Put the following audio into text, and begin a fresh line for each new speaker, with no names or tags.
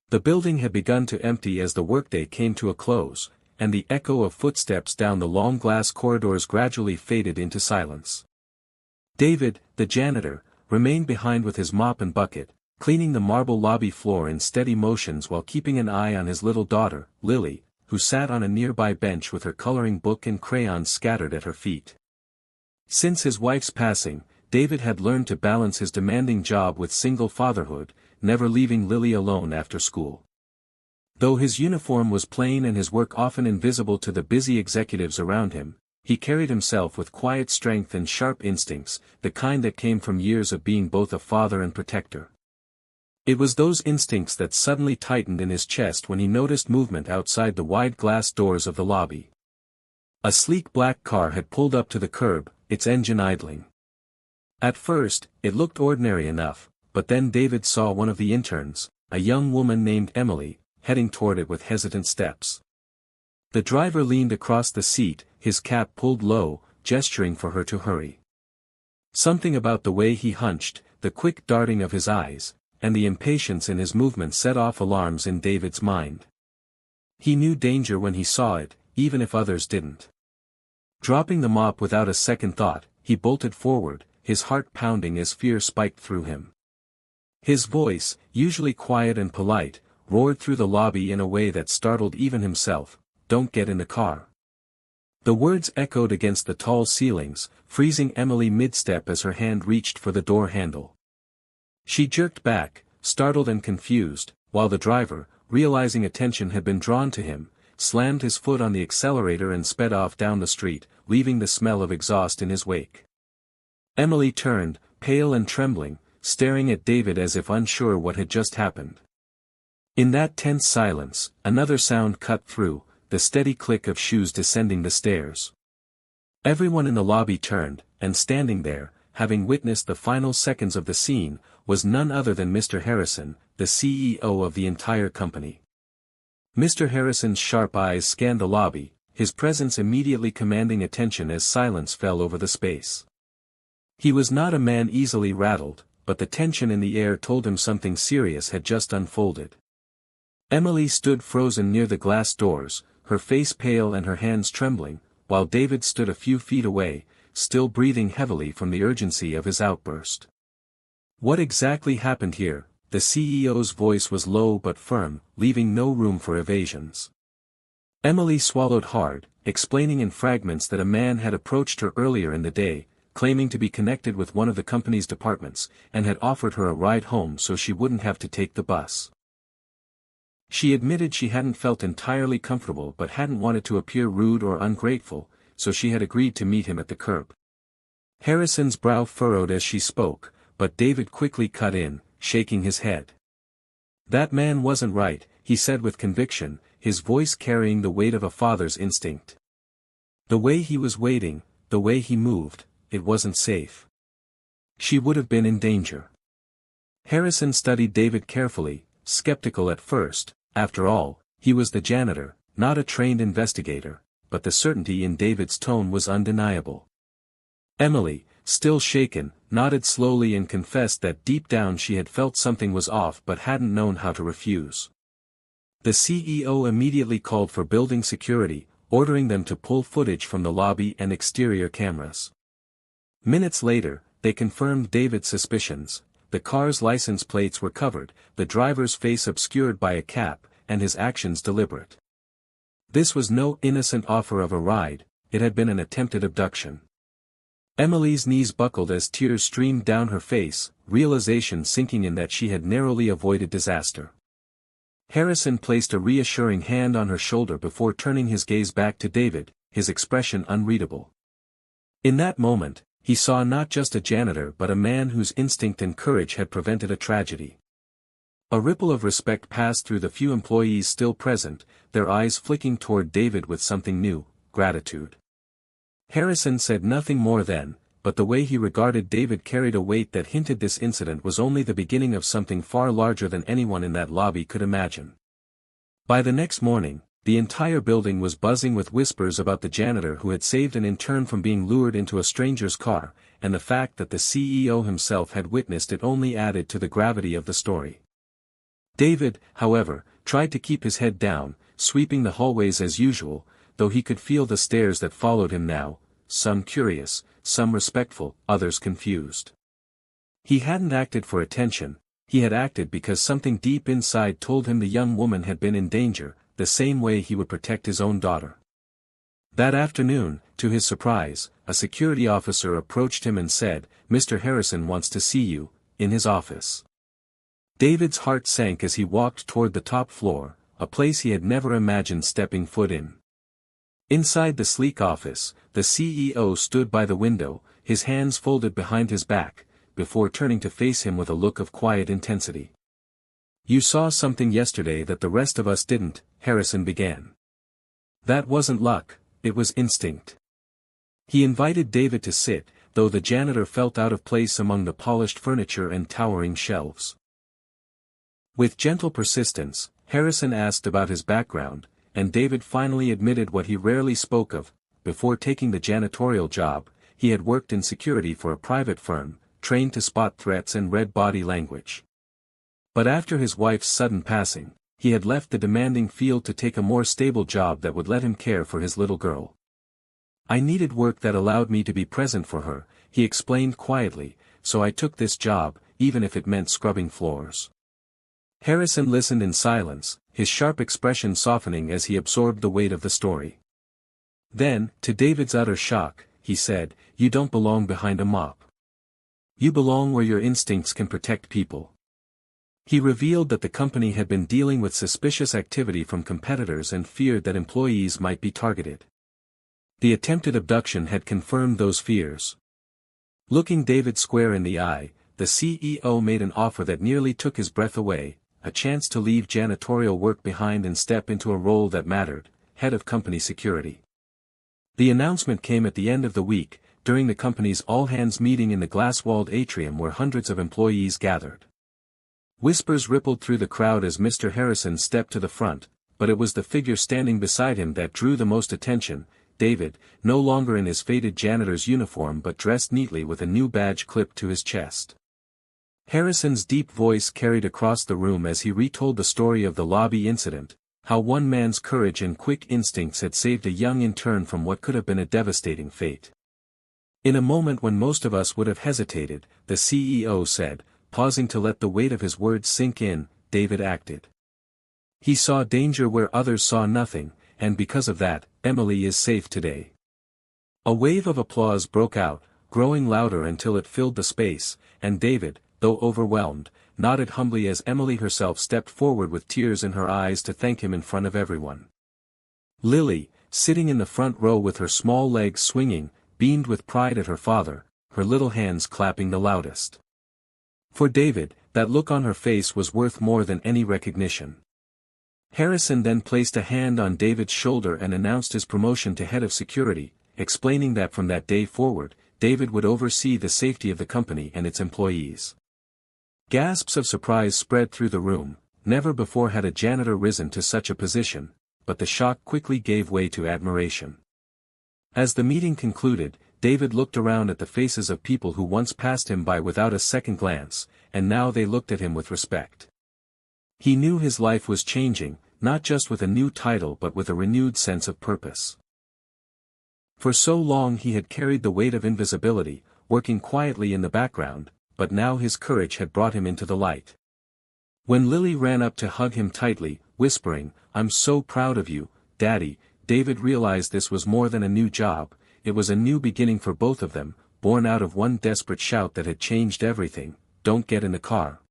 The building had begun to empty as the workday came to a close, and the echo of footsteps down the long glass corridors gradually faded into silence. David, the janitor, remained behind with his mop and bucket, cleaning the marble lobby floor in steady motions while keeping an eye on his little daughter, Lily, who sat on a nearby bench with her coloring book and crayons scattered at her feet. Since his wife's passing, David had learned to balance his demanding job with single fatherhood, never leaving Lily alone after school. Though his uniform was plain and his work often invisible to the busy executives around him, he carried himself with quiet strength and sharp instincts, the kind that came from years of being both a father and protector. It was those instincts that suddenly tightened in his chest when he noticed movement outside the wide glass doors of the lobby. A sleek black car had pulled up to the curb, its engine idling. At first, it looked ordinary enough, but then David saw one of the interns, a young woman named Emily, heading toward it with hesitant steps. The driver leaned across the seat, his cap pulled low, gesturing for her to hurry. Something about the way he hunched, the quick darting of his eyes, and the impatience in his movements set off alarms in David's mind. He knew danger when he saw it, even if others didn't. Dropping the mop without a second thought, he bolted forward, his heart pounding as fear spiked through him. His voice, usually quiet and polite, roared through the lobby in a way that startled even himself, "Don't get in the car." The words echoed against the tall ceilings, freezing Emily mid-step as her hand reached for the door handle. She jerked back, startled and confused, while the driver, realizing attention had been drawn to him, slammed his foot on the accelerator and sped off down the street, leaving the smell of exhaust in his wake. Emily turned, pale and trembling, staring at David as if unsure what had just happened. In that tense silence, another sound cut through, the steady click of shoes descending the stairs. Everyone in the lobby turned, and standing there, having witnessed the final seconds of the scene, was none other than Mr. Harrison, the CEO of the entire company. Mr. Harrison's sharp eyes scanned the lobby, his presence immediately commanding attention as silence fell over the space. He was not a man easily rattled, but the tension in the air told him something serious had just unfolded. Emily stood frozen near the glass doors, her face pale and her hands trembling, while David stood a few feet away, still breathing heavily from the urgency of his outburst. What exactly happened here? The CEO's voice was low but firm, leaving no room for evasions. Emily swallowed hard, explaining in fragments that a man had approached her earlier in the day, claiming to be connected with one of the company's departments, and had offered her a ride home so she wouldn't have to take the bus. She admitted she hadn't felt entirely comfortable but hadn't wanted to appear rude or ungrateful, so she had agreed to meet him at the curb. Harrison's brow furrowed as she spoke, but David quickly cut in, shaking his head. "That man wasn't right," he said with conviction, his voice carrying the weight of a father's instinct. "The way he was waiting, the way he moved, it wasn't safe. She would have been in danger." Harrison studied David carefully, skeptical at first. After all, he was the janitor, not a trained investigator, but the certainty in David's tone was undeniable. Emily, still shaken, nodded slowly and confessed that deep down she had felt something was off but hadn't known how to refuse. The CEO immediately called for building security, ordering them to pull footage from the lobby and exterior cameras. Minutes later, they confirmed David's suspicions. The car's license plates were covered, the driver's face obscured by a cap, and his actions deliberate. This was no innocent offer of a ride, it had been an attempted abduction. Emily's knees buckled as tears streamed down her face, realization sinking in that she had narrowly avoided disaster. Harrison placed a reassuring hand on her shoulder before turning his gaze back to David, his expression unreadable. In that moment, he saw not just a janitor but a man whose instinct and courage had prevented a tragedy. A ripple of respect passed through the few employees still present, their eyes flicking toward David with something new, gratitude. Harrison said nothing more then, but the way he regarded David carried a weight that hinted this incident was only the beginning of something far larger than anyone in that lobby could imagine. By the next morning, the entire building was buzzing with whispers about the janitor who had saved an intern from being lured into a stranger's car, and the fact that the CEO himself had witnessed it only added to the gravity of the story. David, however, tried to keep his head down, sweeping the hallways as usual, though he could feel the stares that followed him now, some curious, some respectful, others confused. He hadn't acted for attention, he had acted because something deep inside told him the young woman had been in danger, the same way he would protect his own daughter. That afternoon, to his surprise, a security officer approached him and said, "Mr. Harrison wants to see you, in his office." David's heart sank as he walked toward the top floor, a place he had never imagined stepping foot in. Inside the sleek office, the CEO stood by the window, his hands folded behind his back, before turning to face him with a look of quiet intensity. "You saw something yesterday that the rest of us didn't," Harrison began. "That wasn't luck, it was instinct." He invited David to sit, though the janitor felt out of place among the polished furniture and towering shelves. With gentle persistence, Harrison asked about his background, and David finally admitted what he rarely spoke of. Before taking the janitorial job, he had worked in security for a private firm, trained to spot threats and read body language. But after his wife's sudden passing, he had left the demanding field to take a more stable job that would let him care for his little girl. "I needed work that allowed me to be present for her," he explained quietly, "so I took this job, even if it meant scrubbing floors." Harrison listened in silence, his sharp expression softening as he absorbed the weight of the story. Then, to David's utter shock, he said, "You don't belong behind a mop. You belong where your instincts can protect people." He revealed that the company had been dealing with suspicious activity from competitors and feared that employees might be targeted. The attempted abduction had confirmed those fears. Looking David square in the eye, the CEO made an offer that nearly took his breath away, a chance to leave janitorial work behind and step into a role that mattered, head of company security. The announcement came at the end of the week, during the company's all-hands meeting in the glass-walled atrium where hundreds of employees gathered. Whispers rippled through the crowd as Mr. Harrison stepped to the front, but it was the figure standing beside him that drew the most attention, David, no longer in his faded janitor's uniform but dressed neatly with a new badge clipped to his chest. Harrison's deep voice carried across the room as he retold the story of the lobby incident, how one man's courage and quick instincts had saved a young intern from what could have been a devastating fate. In a moment when most of us would have hesitated, the CEO said, pausing to let the weight of his words sink in, David acted. He saw danger where others saw nothing, and because of that, Emily is safe today. A wave of applause broke out, growing louder until it filled the space, and David, though overwhelmed, nodded humbly as Emily herself stepped forward with tears in her eyes to thank him in front of everyone. Lily, sitting in the front row with her small legs swinging, beamed with pride at her father, her little hands clapping the loudest. For David, that look on her face was worth more than any recognition. Harrison then placed a hand on David's shoulder and announced his promotion to head of security, explaining that from that day forward, David would oversee the safety of the company and its employees. Gasps of surprise spread through the room. Never before had a janitor risen to such a position, but the shock quickly gave way to admiration. As the meeting concluded, David looked around at the faces of people who once passed him by without a second glance, and now they looked at him with respect. He knew his life was changing, not just with a new title but with a renewed sense of purpose. For so long he had carried the weight of invisibility, working quietly in the background, but now his courage had brought him into the light. When Lily ran up to hug him tightly, whispering, "I'm so proud of you, Daddy," David realized this was more than a new job, it was a new beginning for both of them, born out of one desperate shout that had changed everything, "Don't get in the car."